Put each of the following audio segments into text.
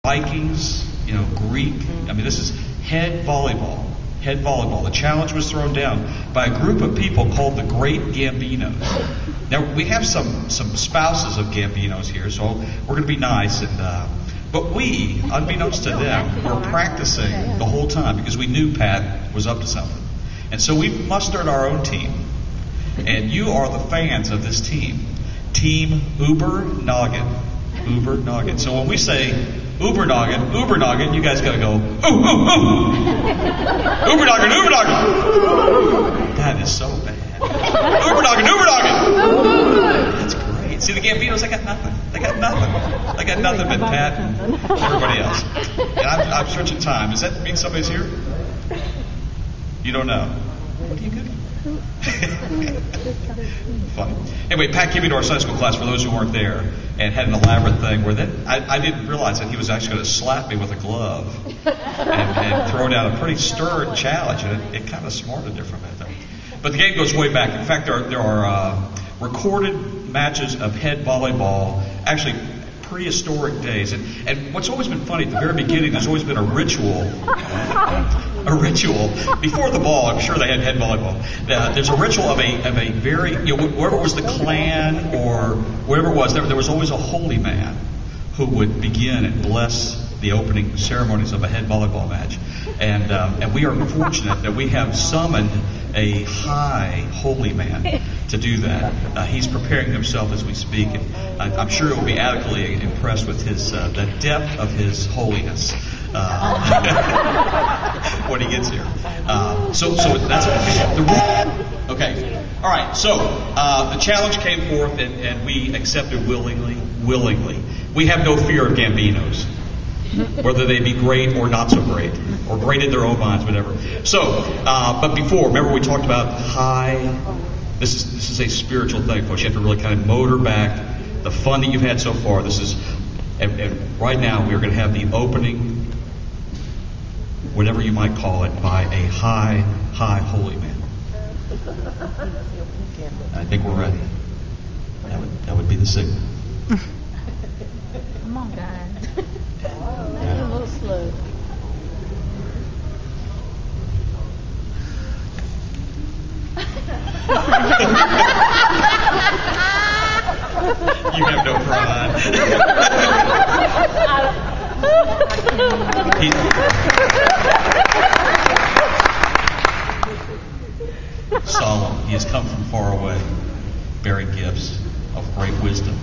Vikings, Greek. I mean, this is head volleyball. Head volleyball. The challenge was thrown down by a group of people called the Great Gambinos. Now, we have some spouses of Gambinos here, so we're going to be nice. But we, unbeknownst to them, were practicing the whole time because we knew Pat was up to something. And so we mustered our own team. And you are the fans of this team. Team UberKnockers. UberKnockers. So when we say UberKnockers, you guys got to go, ooh, ooh, ooh. UberKnockers. That is so bad. UberKnockers. That's great. See, the Gambinos, they got nothing. They got nothing but Pat and everybody else. And I'm switching time. Does that mean somebody's here? You don't know. What are you good for? Funny. Anyway, Pat came into our Sunday school class, for those who weren't there, and had an elaborate thing where I didn't realize that he was actually going to slap me with a glove and throw down a pretty stern challenge, and it kind of smarted there for a minute. But the game goes way back. In fact, there are recorded matches of head volleyball, actually prehistoric days. And what's always been funny, at the very beginning, there's always been a ritual before the ball. I'm sure they had head volleyball. There's a ritual of a very, whoever was the clan or whatever it was, there was always a holy man who would begin and bless the opening ceremonies of a head volleyball match. And we are fortunate that we have summoned a high holy man to do that. He's preparing himself as we speak, and I'm sure he'll be adequately impressed with the depth of his holiness when he gets here. So that's the rule. Okay. All right. So the challenge came forth, and we accepted willingly. We have no fear of Gambinos, whether they be great or not so great, or great in their own minds, whatever. So, but before, remember we talked about high. This is a spiritual thing, folks. You have to really kind of motor back the fun that you've had so far. This is, and right now we are going to have the opening, whatever you might call it, by a high holy man. I think we're ready. That would be the signal. Come on, guys. A little slow. You have no pride. Solemn, he has come from far away, bearing gifts of great wisdom.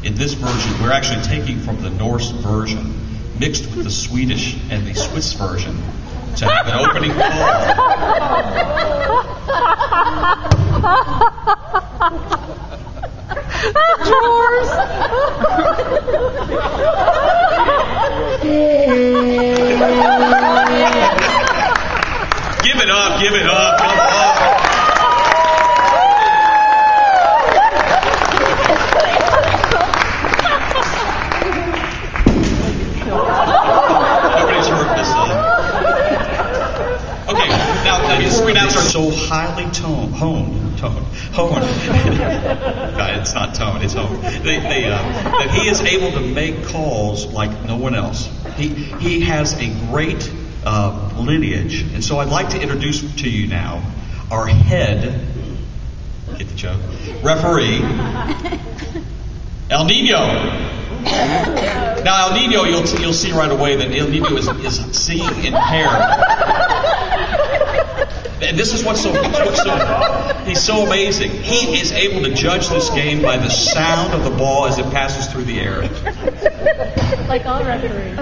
In this version, we're actually taking from the Norse version, mixed with the Swedish and the Swiss version, to have an opening call. Drawers. Give it up, come on. Pronouns are so highly honed. It's not tone, it's honed. That he is able to make calls like no one else. He has a great lineage. And so I'd like to introduce to you now our head, get the joke, referee, El Nino. Now, El Nino, you'll see right away that El Nino is seeing impaired. And this is he's so amazing. He is able to judge this game by the sound of the ball as it passes through the air. Like all referees.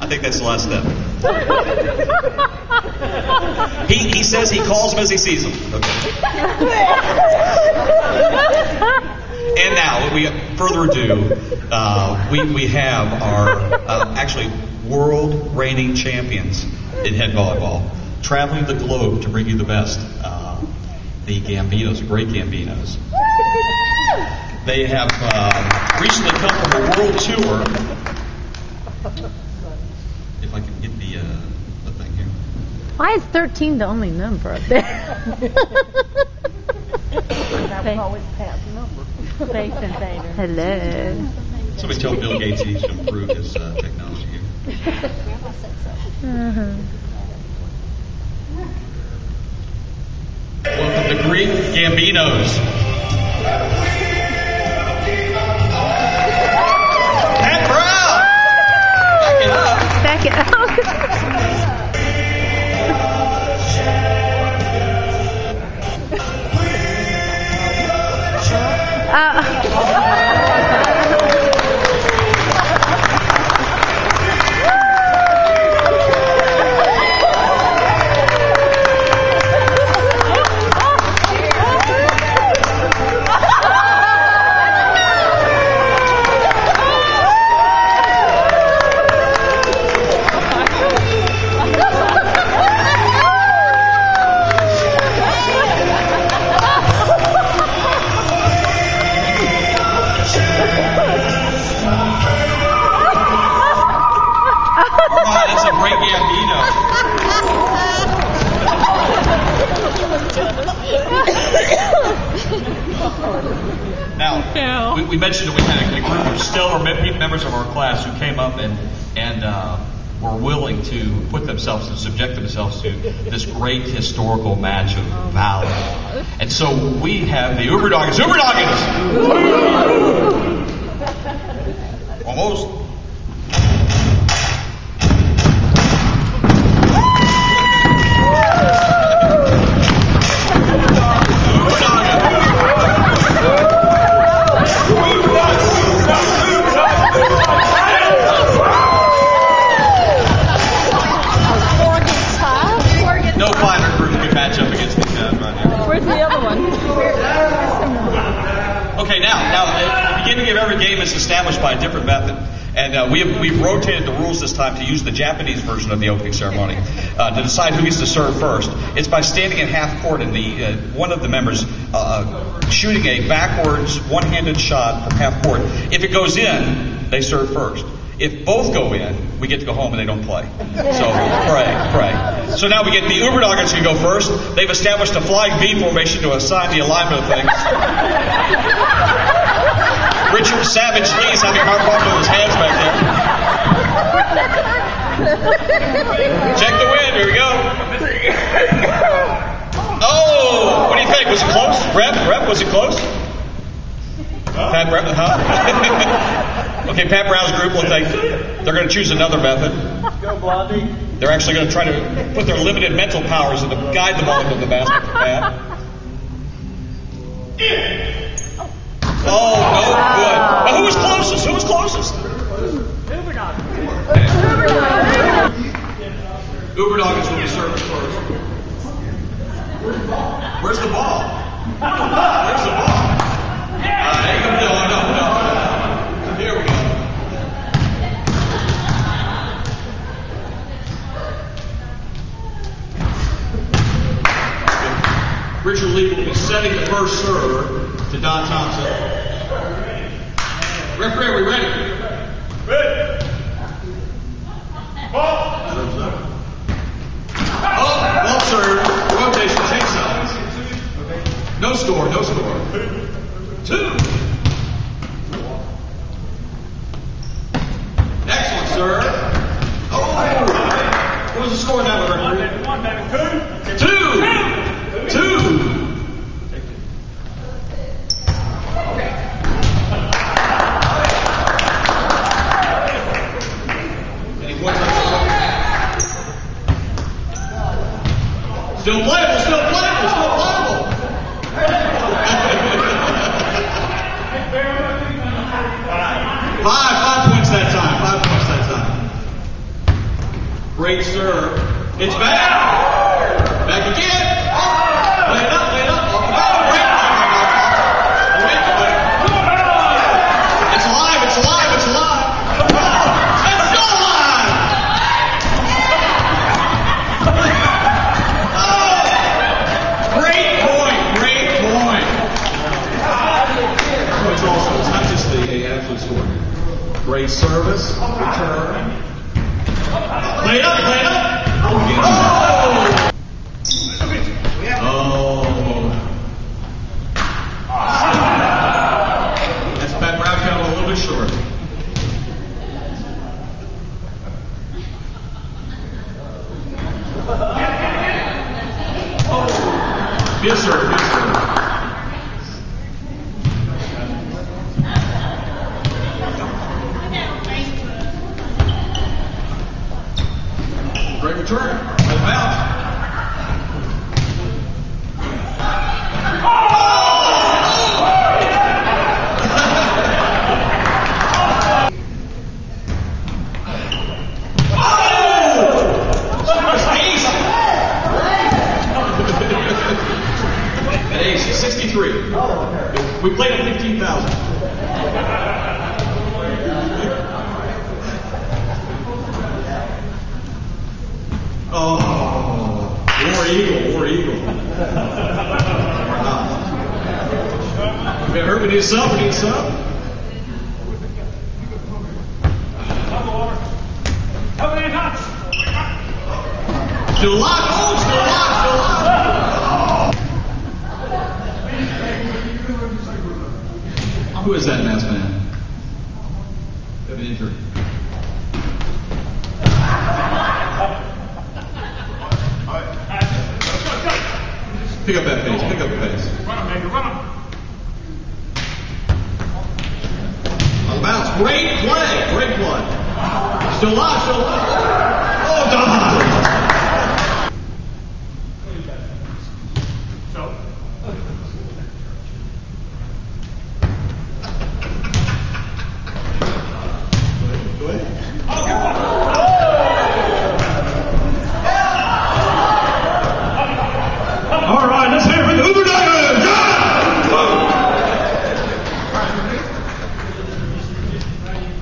I think that's the last step. He says he calls them as he sees them. Okay. And now, without further ado, we have our actually world reigning champions in head volleyball, traveling the globe to bring you the best. the Gambinos, great Gambinos. They have recently come from a world tour. If I can get the thing here. Why is 13 the only number up there? That was always Pat's number. Space Invader. Hello. Somebody tell Bill Gates he needs to improve his technology here. Welcome to Greek Gambinos. Pat Brown! Back it up. Now, we mentioned that we had a group of stellar members of our class who came up and were willing to put themselves and subject themselves to this great historical match of valor. And so we have the UberKnockers. UberKnockers! Almost. Okay, now the beginning of every game is established by a different method, and we've rotated the rules this time to use the Japanese version of the opening ceremony to decide who gets to serve first. It's by standing in half court and one of the members shooting a backwards one-handed shot from half court. If it goes in, they serve first. If both go in, we get to go home and they don't play. So pray. So now we get the UberKnockers who go first. They've established a flying V formation to assign the alignment of things. Richard Savage Lee's having a hard problem with his hands back there. Check the wind. Here we go. Oh, what do you think? Was it close? Rep, was it close? Pat Brown, huh? Okay, Pat Brown's group looks like they're going to choose another method. Go, Blondie. They're actually going to try to put their limited mental powers to guide the ball into the basket for Pat. Oh, no good. But who was closest? UberKnockers will be serving first. Where's the ball? Where's the ball? No. Here we go. Richard Lee will be setting the first serve to Don Thompson. Referee, are we ready? Ready. Ball. Serves up. Oh, ball serve. Rotation, change sides. No score. 2. Excellent, sir. Oh, what was the score now, referee? 1, 2. 2. Any points on that? Still playable. 5 points that time. Great serve. It's back. Back again. Lay it up. Oh, great. It's alive. It's still alive. Oh, great point. Be a serve, be a serve. Great return. Right bounce. Ace, 63. We played at 15,000. Oh, War Eagle, War Eagle. We heard we need some, we need some. Still alive, oh, still alive, still alive. Who is that masked man? Have an injury. Pick up that pace, pick up the pace. Run him, baby, run him. On the bounce, great play, great play. Still alive, still alive. Oh, done. All right, let's hear it for the UberKnockers.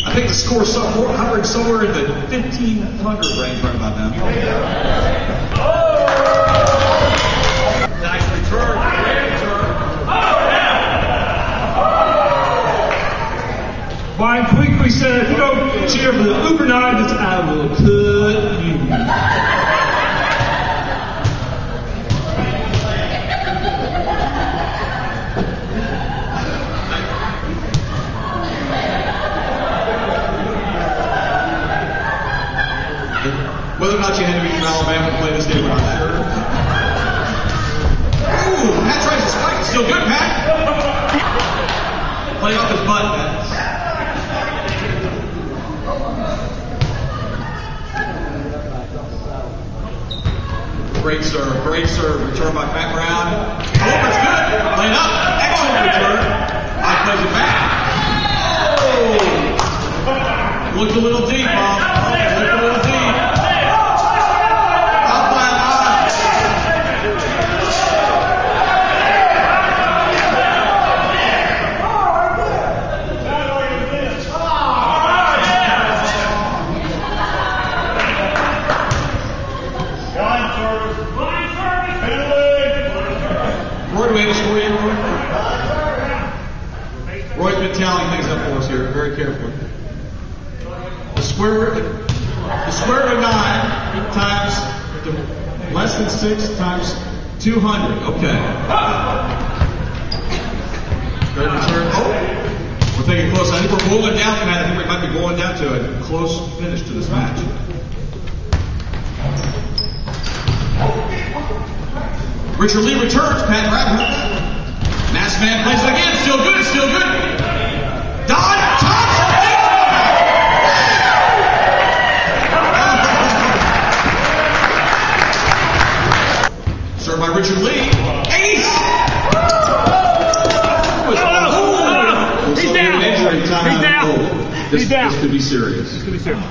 I think the score is hovering somewhere in the 1,500 range right about now. Nice return. Great return. Brian quickly said, if you don't cheer for the UberKnockers, I will cut you. Whether or not you had to be from Alabama to play this game, we're not sure. Ooh, Pat tries to spike. Still good, Pat. Playing off his butt, Pat. Great serve. Return by Pat Brown. Oh, that's good. Playing up. Excellent return. Mike plays it back. Oh! Looked a little deep, Bob. Looked a little deep. Roy, do we have a score yet, Roy? Roy's been tallying things up for us here, very carefully. The square root of 9 times less than 6 times 200. Okay. Great return. Oh, we're taking close. I think we're rolling down, Pat. I think we might be going down to a close finish to this match. Richard Lee returns. Pat grab her. Masked man plays it again. Still good. Still good. Don Thompson. Served by Richard Lee. Ace. He's down. He's down. This could be serious. This could be serious.